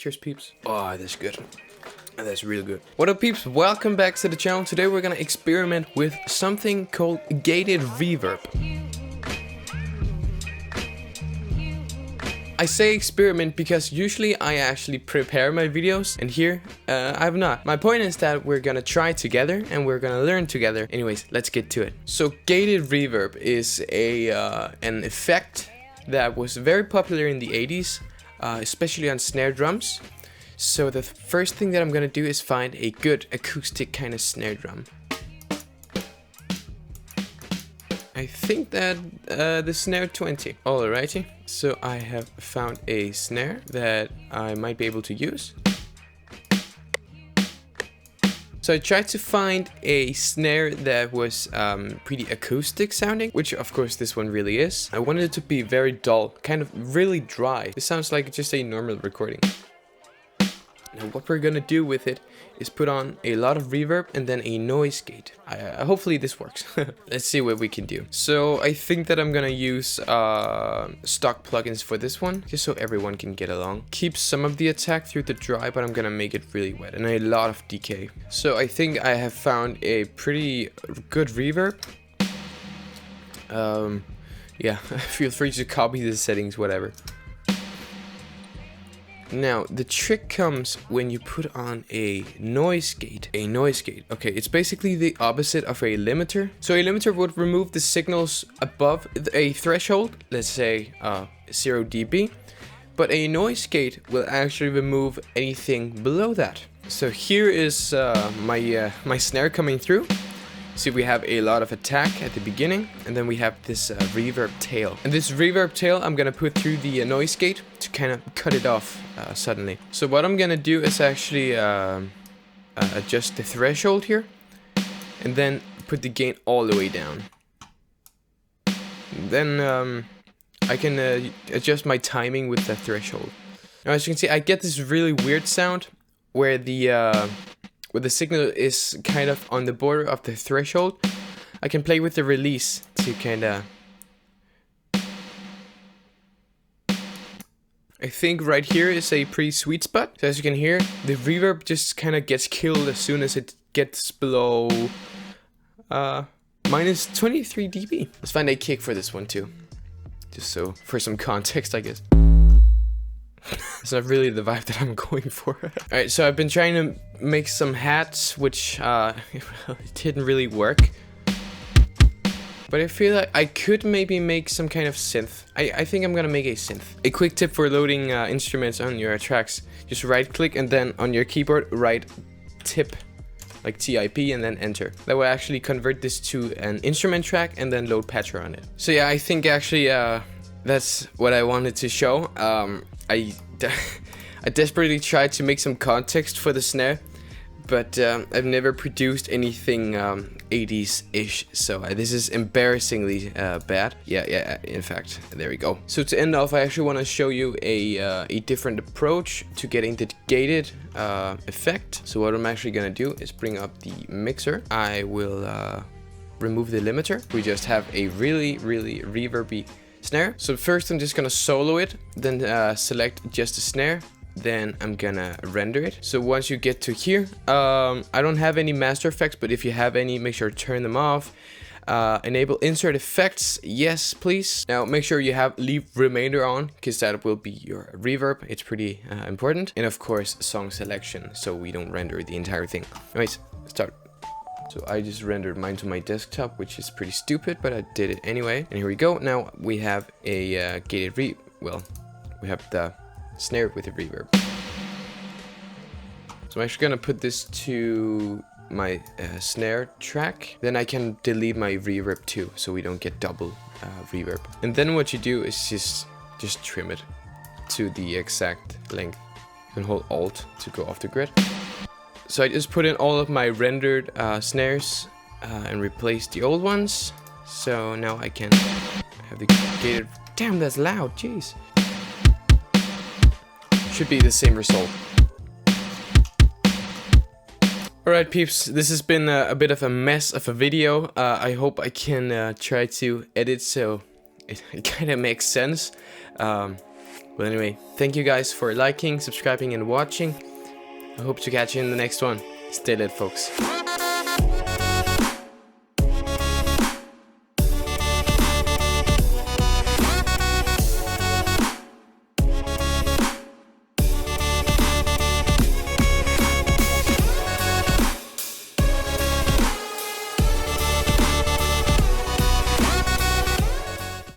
Cheers, peeps. Oh, that's good. That's really good. What up, peeps? Welcome back to the channel. Today we're gonna experiment with something called gated reverb. I say experiment because usually I actually prepare my videos, and here I have not. My point is that we're gonna try together and we're gonna learn together. Anyways, let's get to it. So gated reverb is an effect that was very popular in the 80s, especially on snare drums. So the first thing that I'm gonna do is find a good acoustic kind of snare drum. I think that the snare 20. Alrighty, so I have found a snare that I might be able to use. So I tried to find a snare that was pretty acoustic sounding, which of course this one really is. I wanted it to be very dull, kind of really dry. This sounds like just a normal recording. Now what we're gonna do with it is put on a lot of reverb and then a noise gate. Hopefully this works. Let's see what we can do. So I think that I'm gonna use stock plugins for this one, just so everyone can get along. Keep some of the attack through the dry, but I'm gonna make it really wet and a lot of decay. So I think I have found a pretty good reverb. Yeah, feel free to copy the settings, whatever. Now, the trick comes when you put on a noise gate. A noise gate. Okay, it's basically the opposite of a limiter. So a limiter would remove the signals above a threshold, let's say 0 dB. But a noise gate will actually remove anything below that. So here is my snare coming through. See, we have a lot of attack at the beginning, and then we have this reverb tail. And this reverb tail I'm gonna put through the noise gate to kind of cut it off suddenly. So what I'm gonna do is actually adjust the threshold here, and then put the gain all the way down. Then I can adjust my timing with the threshold. Now as you can see, I get this really weird sound where the signal is kind of on the border of the threshold. I can play with the release to kind of... I think right here is a pretty sweet spot. So as you can hear, the reverb just kind of gets killed as soon as it gets below minus 23 dB. Let's find a kick for this one too. Just so, for some context, I guess. It's not really the vibe that I'm going for. Alright, so I've been trying to make some hats, which it didn't really work. But I feel like I could maybe make some kind of synth. I think I'm gonna make a synth. A quick tip for loading instruments on your tracks. Just right click and then on your keyboard write tip, like TIP, and then enter. That will actually convert this to an instrument track and then load Patcher on it. So yeah, I think actually that's what I wanted to show. I desperately tried to make some context for the snare, but I've never produced anything 80s-ish, so this is embarrassingly bad. Yeah, in fact, there we go. So to end off, I actually want to show you a different approach to getting the gated effect. So what I'm actually going to do is bring up the mixer. I will remove the limiter. We just have a really reverby snare. So first I'm just gonna solo it, then select just the snare, then I'm gonna render it. So once you get to here, I don't have any master effects, but if you have any, make sure to turn them off. Enable insert effects, yes please. Now make sure you have leave remainder on, because that will be your reverb. It's pretty important. And of course song selection, so we don't render the entire thing. Anyways, start. So I just rendered mine to my desktop, which is pretty stupid, but I did it anyway. And here we go. Now we have a gated we have the snare with the reverb. So I'm actually gonna put this to my snare track. Then I can delete my reverb too, so we don't get double reverb. And then what you do is just trim it to the exact length. You can hold Alt to go off the grid. So I just put in all of my rendered snares and replace the old ones. So now I can have the gated... Damn, that's loud, jeez. Should be the same result. Alright peeps, this has been a bit of a mess of a video. I hope I can try to edit so it kind of makes sense. Well, anyway, thank you guys for liking, subscribing, and watching. I hope to catch you in the next one. Stay lit, folks.